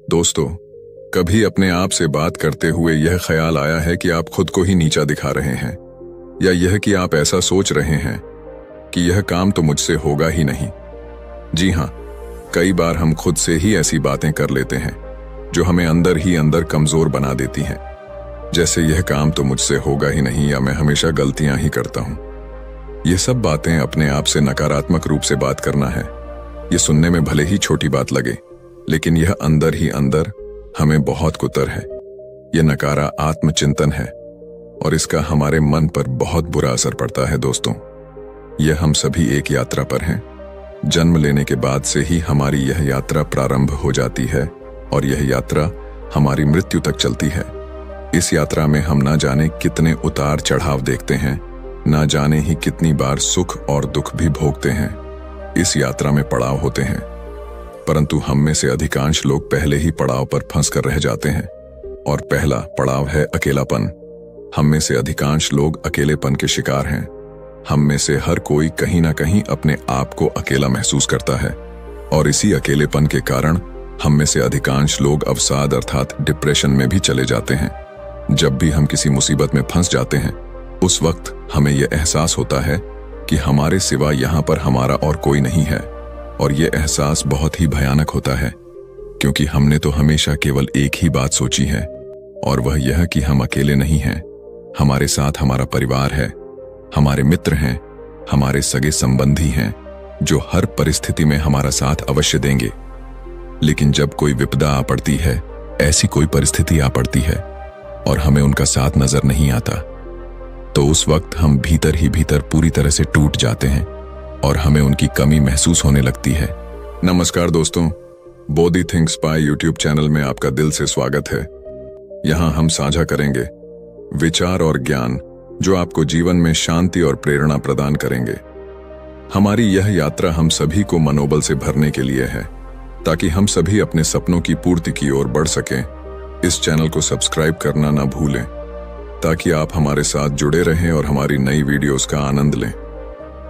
दोस्तों, कभी अपने आप से बात करते हुए यह ख्याल आया है कि आप खुद को ही नीचा दिखा रहे हैं, या यह कि आप ऐसा सोच रहे हैं कि यह काम तो मुझसे होगा ही नहीं। जी हाँ, कई बार हम खुद से ही ऐसी बातें कर लेते हैं जो हमें अंदर ही अंदर कमजोर बना देती हैं। जैसे यह काम तो मुझसे होगा ही नहीं, या मैं हमेशा गलतियां ही करता हूं। ये सब बातें अपने आप से नकारात्मक रूप से बात करना है। ये सुनने में भले ही छोटी बात लगे, लेकिन यह अंदर ही अंदर हमें बहुत कुतर है। यह नकारा आत्मचिंतन है और इसका हमारे मन पर बहुत बुरा असर पड़ता है। दोस्तों, यह हम सभी एक यात्रा पर हैं। जन्म लेने के बाद से ही हमारी यह यात्रा प्रारंभ हो जाती है और यह यात्रा हमारी मृत्यु तक चलती है। इस यात्रा में हम ना जाने कितने उतार चढ़ाव देखते हैं, ना जाने ही कितनी बार सुख और दुख भी भोगते हैं। इस यात्रा में पड़ाव होते हैं, परंतु हम में से अधिकांश लोग पहले ही पड़ाव पर फंस कर रह जाते हैं। और पहला पड़ाव है अकेलापन। हम में से अधिकांश लोग अकेलेपन के शिकार हैं। हम में से हर कोई कहीं ना कहीं अपने आप को अकेला महसूस करता है, और इसी अकेलेपन के कारण हम में से अधिकांश लोग अवसाद अर्थात डिप्रेशन में भी चले जाते हैं। जब भी हम किसी मुसीबत में फंस जाते हैं, उस वक्त हमें यह एहसास होता है कि हमारे सिवा यहाँ पर हमारा और कोई नहीं है। और यह एहसास बहुत ही भयानक होता है, क्योंकि हमने तो हमेशा केवल एक ही बात सोची है, और वह यह कि हम अकेले नहीं हैं। हमारे साथ हमारा परिवार है, हमारे मित्र हैं, हमारे सगे संबंधी हैं, जो हर परिस्थिति में हमारा साथ अवश्य देंगे। लेकिन जब कोई विपदा आ पड़ती है, ऐसी कोई परिस्थिति आ पड़ती है और हमें उनका साथ नजर नहीं आता, तो उस वक्त हम भीतर ही भीतर पूरी तरह से टूट जाते हैं और हमें उनकी कमी महसूस होने लगती है। नमस्कार दोस्तों, Bodhi thinks by YouTube channel में आपका दिल से स्वागत है। यहाँ हम साझा करेंगे विचार और ज्ञान जो आपको जीवन में शांति और प्रेरणा प्रदान करेंगे। हमारी यह यात्रा हम सभी को मनोबल से भरने के लिए है, ताकि हम सभी अपने सपनों की पूर्ति की ओर बढ़ सकें। इस चैनल को सब्सक्राइब करना ना भूलें, ताकि आप हमारे साथ जुड़े रहें और हमारी नई वीडियोस का आनंद लें।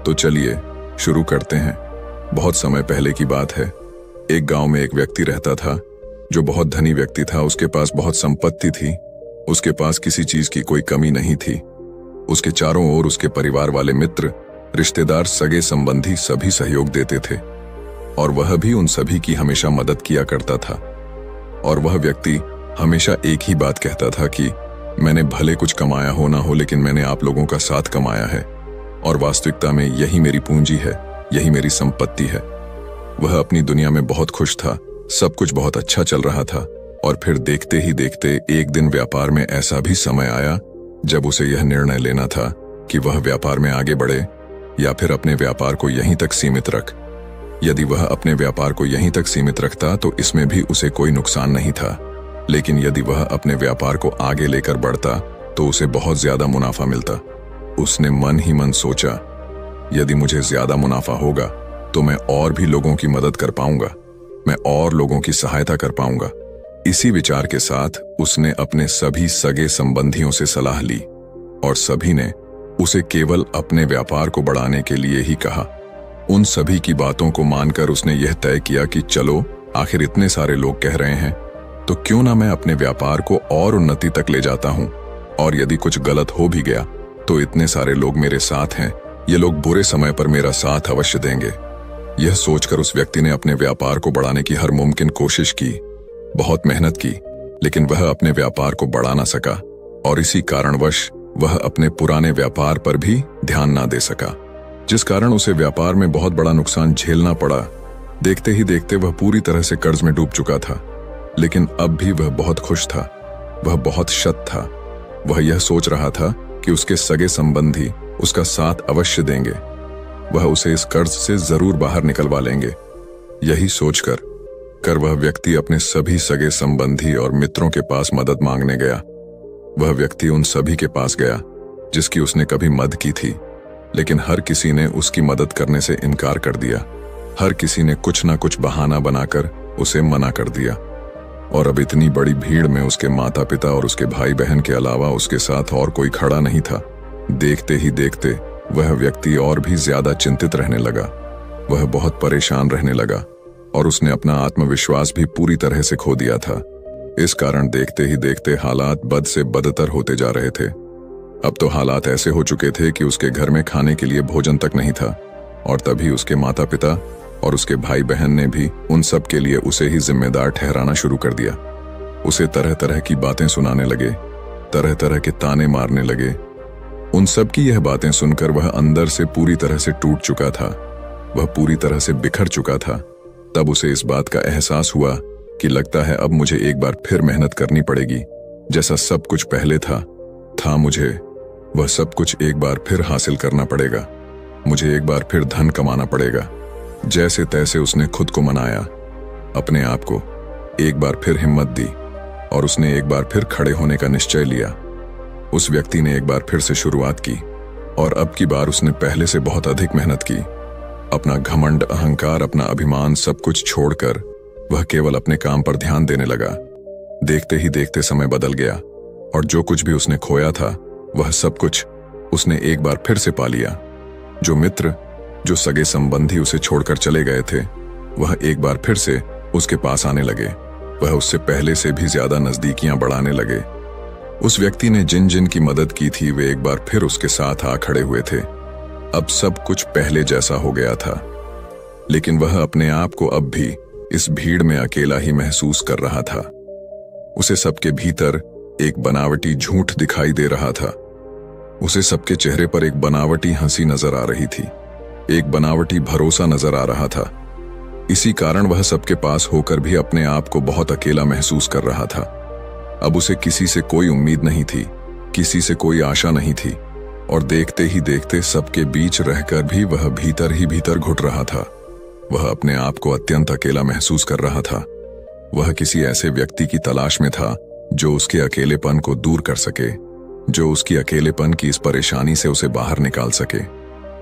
तो चलिए शुरू करते हैं। बहुत समय पहले की बात है। एक गांव में एक व्यक्ति रहता था जो बहुत धनी व्यक्ति था। उसके पास बहुत संपत्ति थी, उसके पास किसी चीज की कोई कमी नहीं थी। उसके चारों ओर उसके परिवार वाले मित्र, रिश्तेदार, सगे संबंधी सभी सहयोग देते थे, और वह भी उन सभी की हमेशा मदद किया करता था। और वह व्यक्ति हमेशा एक ही बात कहता था कि मैंने भले कुछ कमाया हो ना हो, लेकिन मैंने आप लोगों का साथ कमाया है, और वास्तविकता में यही मेरी पूंजी है, यही मेरी संपत्ति है। वह अपनी दुनिया में बहुत खुश था, सब कुछ बहुत अच्छा चल रहा था। और फिर देखते ही देखते एक दिन व्यापार में ऐसा भी समय आया जब उसे यह निर्णय लेना था कि वह व्यापार में आगे बढ़े या फिर अपने व्यापार को यहीं तक सीमित रख। यदि वह अपने व्यापार को यहीं तक सीमित रखता तो इसमें भी उसे कोई नुकसान नहीं था, लेकिन यदि वह अपने व्यापार को आगे लेकर बढ़ता तो उसे बहुत ज्यादा मुनाफा मिलता। उसने मन ही मन सोचा, यदि मुझे ज्यादा मुनाफा होगा तो मैं और भी लोगों की मदद कर पाऊंगा, मैं और लोगों की सहायता कर पाऊंगा। इसी विचार के साथ उसने अपने सभी सगे संबंधियों से सलाह ली, और सभी ने उसे केवल अपने व्यापार को बढ़ाने के लिए ही कहा। उन सभी की बातों को मानकर उसने यह तय किया कि चलो, आखिर इतने सारे लोग कह रहे हैं तो क्यों ना मैं अपने व्यापार को और उन्नति तक ले जाता हूं, और यदि कुछ गलत हो भी गया तो इतने सारे लोग मेरे साथ हैं, ये लोग बुरे समय पर मेरा साथ अवश्य देंगे। यह सोचकर उस व्यक्ति ने अपने व्यापार को बढ़ाने की हर मुमकिन कोशिश की, बहुत मेहनत की, लेकिन वह अपने व्यापार को बढ़ा ना सका, और इसी कारणवश वह अपने पुराने व्यापार पर भी ध्यान ना दे सका, जिस कारण उसे व्यापार में बहुत बड़ा नुकसान झेलना पड़ा। देखते ही देखते वह पूरी तरह से कर्ज में डूब चुका था, लेकिन अब भी वह बहुत खुश था, वह बहुत शत था। वह यह सोच रहा था कि उसके सगे संबंधी उसका साथ अवश्य देंगे, वह उसे इस कर्ज से जरूर बाहर निकलवा लेंगे। यही सोचकर वह व्यक्ति अपने सभी सगे संबंधी और मित्रों के पास मदद मांगने गया। वह व्यक्ति उन सभी के पास गया जिसकी उसने कभी मदद की थी, लेकिन हर किसी ने उसकी मदद करने से इनकार कर दिया। हर किसी ने कुछ ना कुछ बहाना बनाकर उसे मना कर दिया, और अब इतनी बड़ी भीड़ में उसके माता पिता और उसके भाई बहन के अलावा उसके साथ और कोई खड़ा नहीं था। देखते ही देखते वह व्यक्ति और भी ज्यादा चिंतित रहने लगा। वह बहुत परेशान रहने लगा। और उसने अपना आत्मविश्वास भी पूरी तरह से खो दिया था। इस कारण देखते ही देखते हालात बद से बदतर होते जा रहे थे। अब तो हालात ऐसे हो चुके थे कि उसके घर में खाने के लिए भोजन तक नहीं था, और तभी उसके माता पिता और उसके भाई बहन ने भी उन सब के लिए उसे ही जिम्मेदार ठहराना शुरू कर दिया। उसे तरह तरह की बातें सुनाने लगे, तरह तरह के ताने मारने लगे। उन सब की यह बातें सुनकर वह अंदर से पूरी तरह से टूट चुका था, वह पूरी तरह से बिखर चुका था। तब उसे इस बात का एहसास हुआ कि लगता है अब मुझे एक बार फिर मेहनत करनी पड़ेगी। जैसा सब कुछ पहले था मुझे वह सब कुछ एक बार फिर हासिल करना पड़ेगा। मुझे एक बार फिर धन कमाना पड़ेगा। जैसे तैसे उसने खुद को मनाया, अपने आप को एक बार फिर हिम्मत दी और उसने एक बार फिर खड़े होने का निश्चय लिया। उस व्यक्ति ने एक बार फिर से शुरुआत की और अब की बार उसने पहले से बहुत अधिक मेहनत की। अपना घमंड, अहंकार, अपना अभिमान सब कुछ छोड़कर वह केवल अपने काम पर ध्यान देने लगा। देखते ही देखते समय बदल गया और जो कुछ भी उसने खोया था वह सब कुछ उसने एक बार फिर से पा लिया। जो मित्र, जो सगे संबंधी उसे छोड़कर चले गए थे, वह एक बार फिर से उसके पास आने लगे। वह उससे पहले से भी ज्यादा नजदीकियां बढ़ाने लगे। उस व्यक्ति ने जिन जिन की मदद की थी वे एक बार फिर उसके साथ आ खड़े हुए थे। अब सब कुछ पहले जैसा हो गया था, लेकिन वह अपने आप को अब भी इस भीड़ में अकेला ही महसूस कर रहा था। उसे सबके भीतर एक बनावटी झूठ दिखाई दे रहा था। उसे सबके चेहरे पर एक बनावटी हंसी नजर आ रही थी, एक बनावटी भरोसा नजर आ रहा था। इसी कारण वह सबके पास होकर भी अपने आप को बहुत अकेला महसूस कर रहा था। अब उसे किसी से कोई उम्मीद नहीं थी, किसी से कोई आशा नहीं थी, और देखते ही देखते सबके बीच रहकर भी वह भीतर ही भीतर घुट रहा था। वह अपने आप को अत्यंत अकेला महसूस कर रहा था। वह किसी ऐसे व्यक्ति की तलाश में था जो उसके अकेलेपन को दूर कर सके, जो उसकी अकेलेपन की इस परेशानी से उसे बाहर निकाल सके,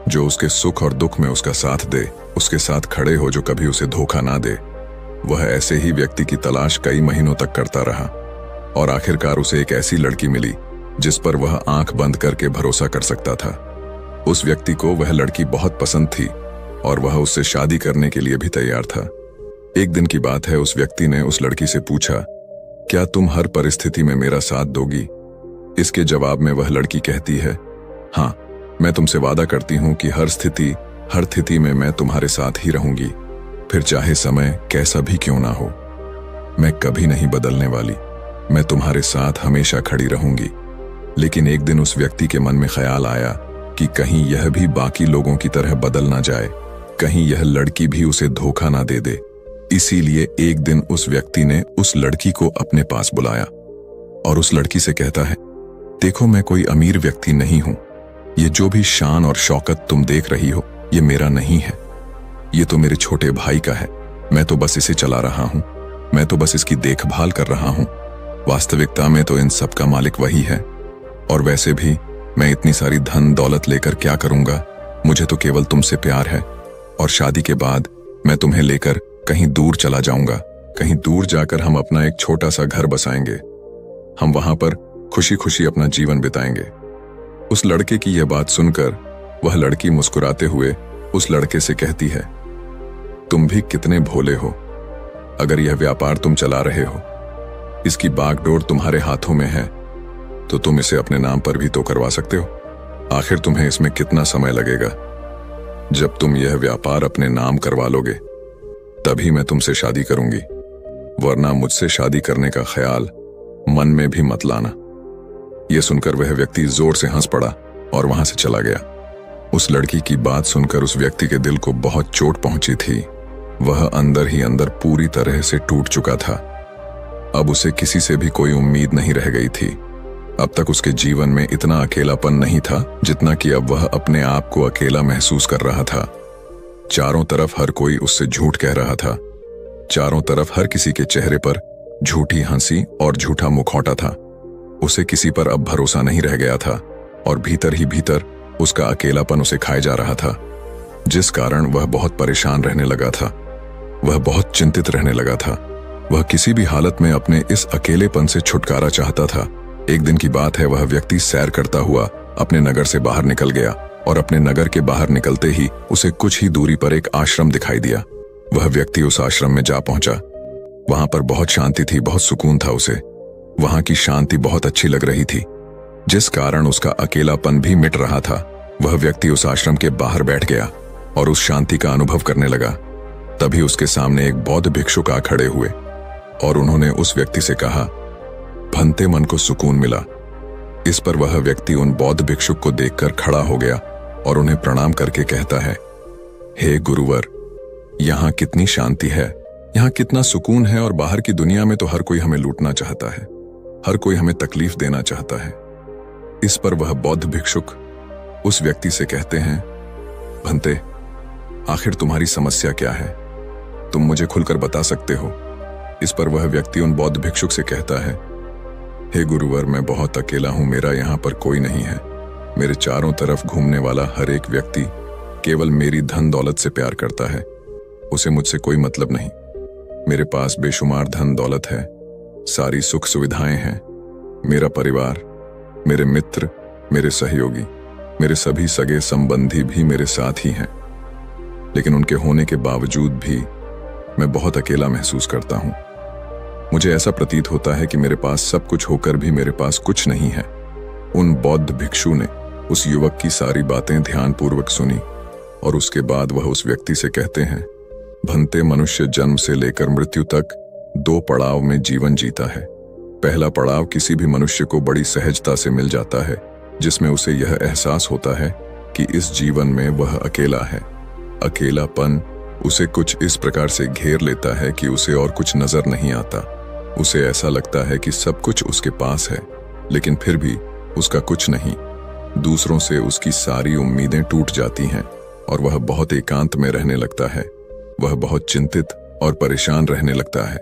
जो उसके सुख और दुख में उसका साथ दे, उसके साथ खड़े हो, जो कभी उसे धोखा ना दे। वह ऐसे ही व्यक्ति की तलाश कई महीनों तक करता रहा और आखिरकार उसे एक ऐसी लड़की मिली जिस पर वह आंख बंद करके भरोसा कर सकता था। उस व्यक्ति को वह लड़की बहुत पसंद थी और वह उससे शादी करने के लिए भी तैयार था। एक दिन की बात है, उस व्यक्ति ने उस लड़की से पूछा, क्या तुम हर परिस्थिति में मेरा साथ दोगी? इसके जवाब में वह लड़की कहती है, हाँ, मैं तुमसे वादा करती हूं कि हर स्थिति में मैं तुम्हारे साथ ही रहूंगी, फिर चाहे समय कैसा भी क्यों ना हो। मैं कभी नहीं बदलने वाली, मैं तुम्हारे साथ हमेशा खड़ी रहूंगी। लेकिन एक दिन उस व्यक्ति के मन में ख्याल आया कि कहीं यह भी बाकी लोगों की तरह बदल ना जाए, कहीं यह लड़की भी उसे धोखा ना दे दे। इसीलिए एक दिन उस व्यक्ति ने उस लड़की को अपने पास बुलाया और उस लड़की से कहता है, देखो, मैं कोई अमीर व्यक्ति नहीं हूं। ये जो भी शान और शौकत तुम देख रही हो, ये मेरा नहीं है। ये तो मेरे छोटे भाई का है। मैं तो बस इसे चला रहा हूं, मैं तो बस इसकी देखभाल कर रहा हूं। वास्तविकता में तो इन सब का मालिक वही है। और वैसे भी मैं इतनी सारी धन दौलत लेकर क्या करूंगा? मुझे तो केवल तुमसे प्यार है और शादी के बाद मैं तुम्हें लेकर कहीं दूर चला जाऊंगा। कहीं दूर जाकर हम अपना एक छोटा सा घर बसाएंगे। हम वहां पर खुशी खुशी अपना जीवन बिताएंगे। उस लड़के की यह बात सुनकर वह लड़की मुस्कुराते हुए उस लड़के से कहती है, तुम भी कितने भोले हो। अगर यह व्यापार तुम चला रहे हो, इसकी बागडोर तुम्हारे हाथों में है, तो तुम इसे अपने नाम पर भी तो करवा सकते हो। आखिर तुम्हें इसमें कितना समय लगेगा? जब तुम यह व्यापार अपने नाम करवा लोगे तभी मैं तुमसे शादी करूंगी, वरना मुझसे शादी करने का ख्याल मन में भी मत लाना। यह सुनकर वह व्यक्ति जोर से हंस पड़ा और वहां से चला गया। उस लड़की की बात सुनकर उस व्यक्ति के दिल को बहुत चोट पहुंची थी। वह अंदर ही अंदर पूरी तरह से टूट चुका था। अब उसे किसी से भी कोई उम्मीद नहीं रह गई थी। अब तक उसके जीवन में इतना अकेलापन नहीं था जितना कि अब वह अपने आप को अकेला महसूस कर रहा था। चारों तरफ हर कोई उससे झूठ कह रहा था। चारों तरफ हर किसी के चेहरे पर झूठी हंसी और झूठा मुखौटा था। उसे किसी पर अब भरोसा नहीं रह गया था और भीतर ही भीतर उसका अकेलापन उसे खाए जा रहा था, जिस कारण वह बहुत परेशान रहने लगा था। वह बहुत चिंतित रहने लगा था। वह किसी भी हालत में अपने इस अकेलेपन से छुटकारा चाहता था। एक दिन की बात है, वह व्यक्ति सैर करता हुआ अपने नगर से बाहर निकल गया और अपने नगर के बाहर निकलते ही उसे कुछ ही दूरी पर एक आश्रम दिखाई दिया। वह व्यक्ति उस आश्रम में जा पहुंचा। वहां पर बहुत शांति थी, बहुत सुकून था उसे। वहां की शांति बहुत अच्छी लग रही थी, जिस कारण उसका अकेलापन भी मिट रहा था। वह व्यक्ति उस आश्रम के बाहर बैठ गया और उस शांति का अनुभव करने लगा। तभी उसके सामने एक बौद्ध भिक्षुक आ खड़े हुए और उन्होंने उस व्यक्ति से कहा, भंते, मन को सुकून मिला। इस पर वह व्यक्ति उन बौद्ध भिक्षुक को देखकर खड़ा हो गया और उन्हें प्रणाम करके कहता है, हे गुरुवर, यहाँ कितनी शांति है, यहाँ कितना सुकून है, और बाहर की दुनिया में तो हर कोई हमें लूटना चाहता है, हर कोई हमें तकलीफ देना चाहता है। इस पर वह बौद्ध भिक्षुक उस व्यक्ति से कहते हैं, भंते, आखिर तुम्हारी समस्या क्या है? तुम मुझे खुलकर बता सकते हो। इस पर वह व्यक्ति उन बौद्ध भिक्षुक से कहता है, हे गुरुवर, मैं बहुत अकेला हूं, मेरा यहाँ पर कोई नहीं है। मेरे चारों तरफ घूमने वाला हर एक व्यक्ति केवल मेरी धन दौलत से प्यार करता है, उसे मुझसे कोई मतलब नहीं। मेरे पास बेशुमार धन दौलत है, सारी सुख सुविधाएं हैं, मेरा परिवार, मेरे मित्र, मेरे सहयोगी, मेरे सभी सगे संबंधी भी मेरे साथ ही हैं। लेकिन उनके होने के बावजूद भी मैं बहुत अकेला महसूस करता हूं। मुझे ऐसा प्रतीत होता है कि मेरे पास सब कुछ होकर भी मेरे पास कुछ नहीं है। उन बौद्ध भिक्षु ने उस युवक की सारी बातें ध्यानपूर्वक सुनी और उसके बाद वह उस व्यक्ति से कहते हैं, भंते, मनुष्य जन्म से लेकर मृत्यु तक 2 पड़ाव में जीवन जीता है। पहला पड़ाव किसी भी मनुष्य को बड़ी सहजता से मिल जाता है, जिसमें उसे यह एहसास होता है कि इस जीवन में वह अकेला है। अकेलापन उसे कुछ इस प्रकार से घेर लेता है कि उसे और कुछ नजर नहीं आता। उसे ऐसा लगता है कि सब कुछ उसके पास है, लेकिन फिर भी उसका कुछ नहीं। दूसरों से उसकी सारी उम्मीदें टूट जाती हैं और वह बहुत एकांत में रहने लगता है। वह बहुत चिंतित और परेशान रहने लगता है।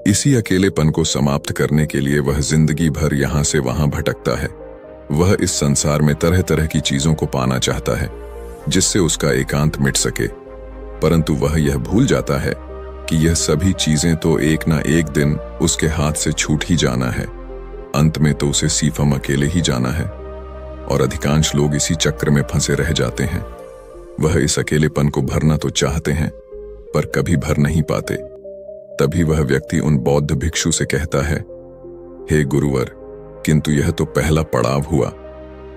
इसी अकेलेपन को समाप्त करने के लिए वह जिंदगी भर यहाँ से वहां भटकता है। वह इस संसार में तरह तरह की चीजों को पाना चाहता है, जिससे उसका एकांत मिट सके, परंतु वह यह भूल जाता है कि यह सभी चीजें तो एक ना एक दिन उसके हाथ से छूट ही जाना है। अंत में तो उसे सीफम अकेले ही जाना है, और अधिकांश लोग इसी चक्र में फंसे रह जाते हैं। वह इस अकेलेपन को भरना तो चाहते हैं, पर कभी भर नहीं पाते। तभी वह व्यक्ति उन बौद्ध भिक्षु से कहता है, हे गुरुवर, किंतु यह तो पहला पड़ाव हुआ,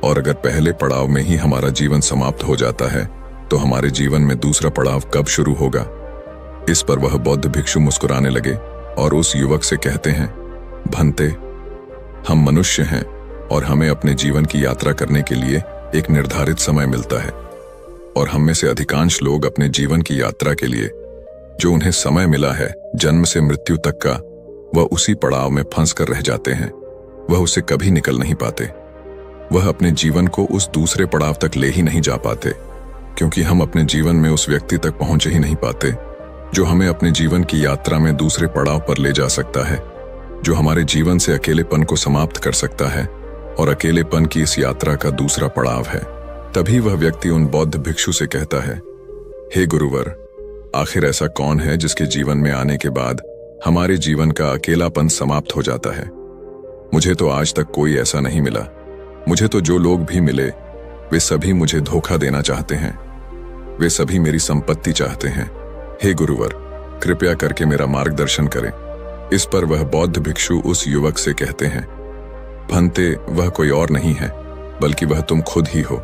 और अगर पहले पड़ाव में ही हमारा जीवन समाप्त हो जाता है तो हमारे जीवन में दूसरा पड़ाव कब शुरू होगा? इस पर वह बौद्ध भिक्षु मुस्कुराने लगे और उस युवक से कहते हैं, भंते, हम मनुष्य हैं और हमें अपने जीवन की यात्रा करने के लिए एक निर्धारित समय मिलता है, और हम में से अधिकांश लोग अपने जीवन की यात्रा के लिए जो उन्हें समय मिला है जन्म से मृत्यु तक का, वह उसी पड़ाव में फंस कर रह जाते हैं। वह उससे कभी निकल नहीं पाते। वह अपने जीवन को उस दूसरे पड़ाव तक ले ही नहीं जा पाते, क्योंकि हम अपने जीवन में उस व्यक्ति तक पहुंच ही नहीं पाते जो हमें अपने जीवन की यात्रा में दूसरे पड़ाव पर ले जा सकता है, जो हमारे जीवन से अकेलेपन को समाप्त कर सकता है और अकेलेपन की इस यात्रा का दूसरा पड़ाव है। तभी वह व्यक्ति उन बौद्ध भिक्षु से कहता है, हे गुरुवर, आखिर ऐसा कौन है जिसके जीवन में आने के बाद हमारे जीवन का अकेलापन समाप्त हो जाता है? मुझे तो आज तक कोई ऐसा नहीं मिला। मुझे तो जो लोग भी मिले वे सभी मुझे धोखा देना चाहते हैं। वे सभी मेरी संपत्ति चाहते हैं। हे गुरुवर, कृपया करके मेरा मार्गदर्शन करें। इस पर वह बौद्ध भिक्षु उस युवक से कहते हैं, भंते, वह कोई और नहीं है बल्कि वह तुम खुद ही हो।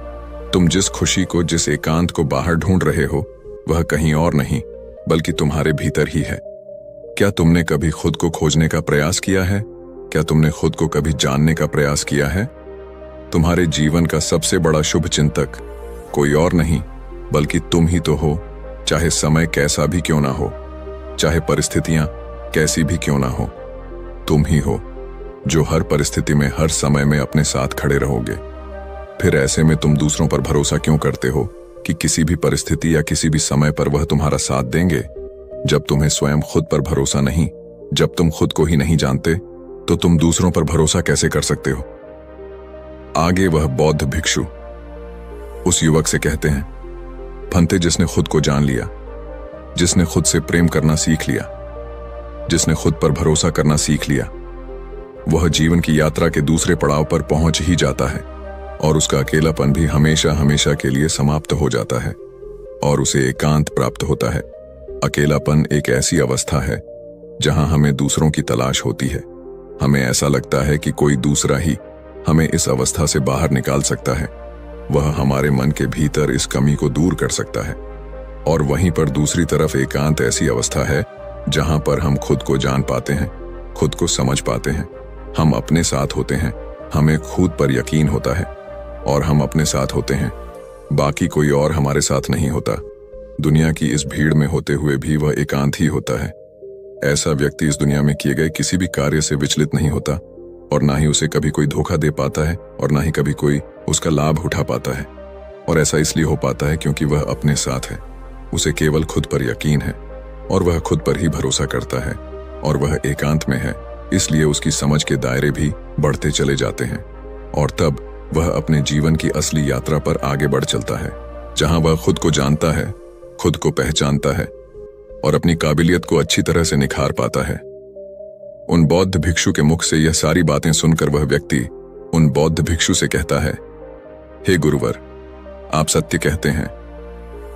तुम जिस खुशी को, जिस एकांत को बाहर ढूंढ रहे हो, वह कहीं और नहीं बल्कि तुम्हारे भीतर ही है। क्या तुमने कभी खुद को खोजने का प्रयास किया है? क्या तुमने खुद को कभी जानने का प्रयास किया है? तुम्हारे जीवन का सबसे बड़ा शुभ चिंतक कोई और नहीं बल्कि तुम ही तो हो, चाहे समय कैसा भी क्यों ना हो, चाहे परिस्थितियां कैसी भी क्यों ना हो। तुम ही हो जो हर परिस्थिति में, हर समय में अपने साथ खड़े रहोगे। फिर ऐसे में तुम दूसरों पर भरोसा क्यों करते हो कि किसी भी परिस्थिति या किसी भी समय पर वह तुम्हारा साथ देंगे? जब तुम्हें स्वयं खुद पर भरोसा नहीं, जब तुम खुद को ही नहीं जानते, तो तुम दूसरों पर भरोसा कैसे कर सकते हो? आगे वह बौद्ध भिक्षु उस युवक से कहते हैं, भंते, जिसने खुद को जान लिया, जिसने खुद से प्रेम करना सीख लिया, जिसने खुद पर भरोसा करना सीख लिया, वह जीवन की यात्रा के दूसरे पड़ाव पर पहुंच ही जाता है और उसका अकेलापन भी हमेशा हमेशा के लिए समाप्त हो जाता है और उसे एकांत प्राप्त होता है। अकेलापन एक ऐसी अवस्था है जहां हमें दूसरों की तलाश होती है। हमें ऐसा लगता है कि कोई दूसरा ही हमें इस अवस्था से बाहर निकाल सकता है। वह हमारे मन के भीतर इस कमी को दूर कर सकता है। और वहीं पर दूसरी तरफ एकांत ऐसी अवस्था है जहां पर हम खुद को जान पाते हैं, खुद को समझ पाते हैं, हम अपने साथ होते हैं, हमें खुद पर यकीन होता है और हम अपने साथ होते हैं। बाकी कोई और हमारे साथ नहीं होता। दुनिया की इस भीड़ में होते हुए भी वह एकांत ही होता है। ऐसा व्यक्ति इस दुनिया में किए गए किसी भी कार्य से विचलित नहीं होता और ना ही उसे कभी कोई धोखा दे पाता है और ना ही कभी कोई उसका लाभ उठा पाता है। और ऐसा इसलिए हो पाता है क्योंकि वह अपने साथ है, उसे केवल खुद पर यकीन है और वह खुद पर ही भरोसा करता है और वह एकांत में है, इसलिए उसकी समझ के दायरे भी बढ़ते चले जाते हैं और तब वह अपने जीवन की असली यात्रा पर आगे बढ़ चलता है, जहां वह खुद को जानता है, खुद को पहचानता है और अपनी काबिलियत को अच्छी तरह से निखार पाता है। उन बौद्ध भिक्षु के मुख से यह सारी बातें सुनकर वह व्यक्ति उन बौद्ध भिक्षु से कहता है, हे गुरुवर, आप सत्य कहते हैं।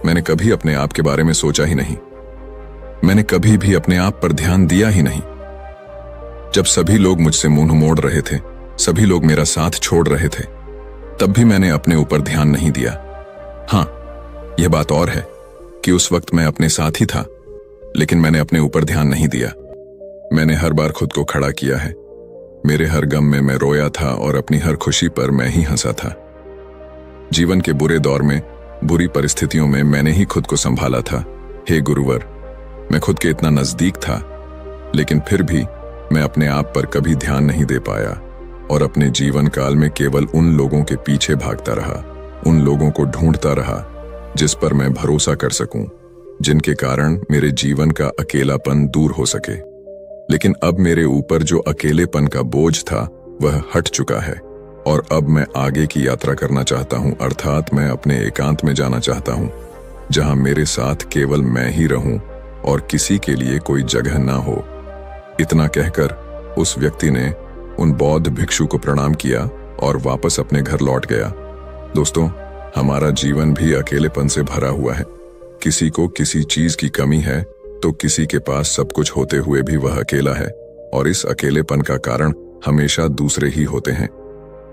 मैंने कभी अपने आप के बारे में सोचा ही नहीं। मैंने कभी भी अपने आप पर ध्यान दिया ही नहीं। जब सभी लोग मुझसे मुंह मोड़ रहे थे, सभी लोग मेरा साथ छोड़ रहे थे, तब भी मैंने अपने ऊपर ध्यान नहीं दिया। हां, यह बात और है कि उस वक्त मैं अपने साथ ही था, लेकिन मैंने अपने ऊपर ध्यान नहीं दिया। मैंने हर बार खुद को खड़ा किया है। मेरे हर गम में मैं रोया था और अपनी हर खुशी पर मैं ही हंसा था। जीवन के बुरे दौर में, बुरी परिस्थितियों में मैंने ही खुद को संभाला था। हे गुरुवर, मैं खुद के इतना नजदीक था, लेकिन फिर भी मैं अपने आप पर कभी ध्यान नहीं दे पाया और अपने जीवन काल में केवल उन लोगों के पीछे भागता रहा, उन लोगों को ढूंढता रहा जिस पर मैं भरोसा कर सकूं, जिनके कारण मेरे जीवन का अकेलापन दूर हो सके। लेकिन अब मेरे ऊपर जो अकेलेपन का बोझ था वह हट चुका है और अब मैं आगे की यात्रा करना चाहता हूं, अर्थात मैं अपने एकांत में जाना चाहता हूं, जहां मेरे साथ केवल मैं ही रहूं और किसी के लिए कोई जगह ना हो। इतना कहकर उस व्यक्ति ने उन बौद्ध भिक्षु को प्रणाम किया और वापस अपने घर लौट गया। दोस्तों, हमारा जीवन भी अकेलेपन से भरा हुआ है। किसी को किसी चीज की कमी है तो किसी के पास सब कुछ होते हुए भी वह अकेला है और इस अकेलेपन का कारण हमेशा दूसरे ही होते हैं।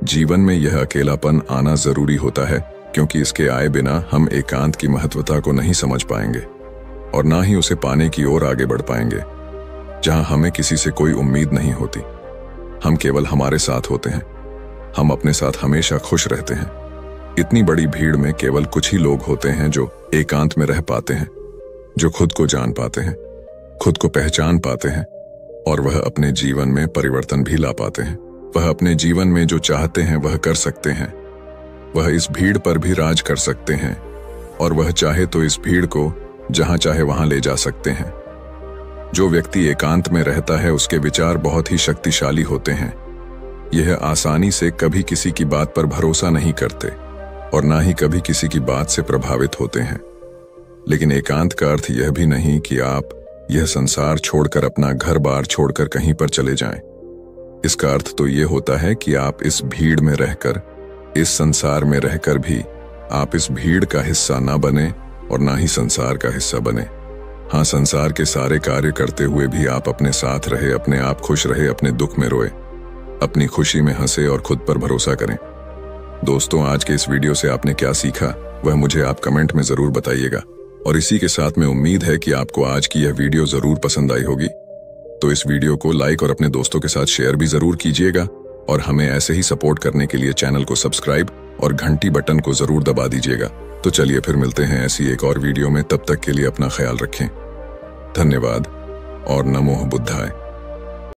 जीवन में यह अकेलापन आना जरूरी होता है क्योंकि इसके आए बिना हम एकांत की महत्वता को नहीं समझ पाएंगे और ना ही उसे पाने की ओर आगे बढ़ पाएंगे, जहां हमें किसी से कोई उम्मीद नहीं होती। हम केवल हमारे साथ होते हैं, हम अपने साथ हमेशा खुश रहते हैं। इतनी बड़ी भीड़ में केवल कुछ ही लोग होते हैं जो एकांत में रह पाते हैं, जो खुद को जान पाते हैं, खुद को पहचान पाते हैं और वह अपने जीवन में परिवर्तन भी ला पाते हैं। वह अपने जीवन में जो चाहते हैं वह कर सकते हैं। वह इस भीड़ पर भी राज कर सकते हैं और वह चाहे तो इस भीड़ को जहां चाहे वहां ले जा सकते हैं। जो व्यक्ति एकांत में रहता है उसके विचार बहुत ही शक्तिशाली होते हैं। यह आसानी से कभी किसी की बात पर भरोसा नहीं करते और ना ही कभी किसी की बात से प्रभावित होते हैं। लेकिन एकांत का अर्थ यह भी नहीं कि आप यह संसार छोड़कर, अपना घर बार छोड़कर कहीं पर चले जाएं। इसका अर्थ तो यह होता है कि आप इस भीड़ में रहकर, इस संसार में रहकर भी आप इस भीड़ का हिस्सा ना बने और ना ही संसार का हिस्सा बने। हाँ, संसार के सारे कार्य करते हुए भी आप अपने साथ रहे, अपने आप खुश रहे, अपने दुख में रोए, अपनी खुशी में हंसे और खुद पर भरोसा करें। दोस्तों, आज के इस वीडियो से आपने क्या सीखा वह मुझे आप कमेंट में जरूर बताइएगा और इसी के साथ में उम्मीद है कि आपको आज की यह वीडियो जरूर पसंद आई होगी। तो इस वीडियो को लाइक और अपने दोस्तों के साथ शेयर भी जरूर कीजिएगा और हमें ऐसे ही सपोर्ट करने के लिए चैनल को सब्सक्राइब और घंटी बटन को जरूर दबा दीजिएगा। तो चलिए फिर मिलते हैं ऐसी एक और वीडियो में। तब तक के लिए अपना ख्याल रखें। धन्यवाद और नमो बुद्धाय।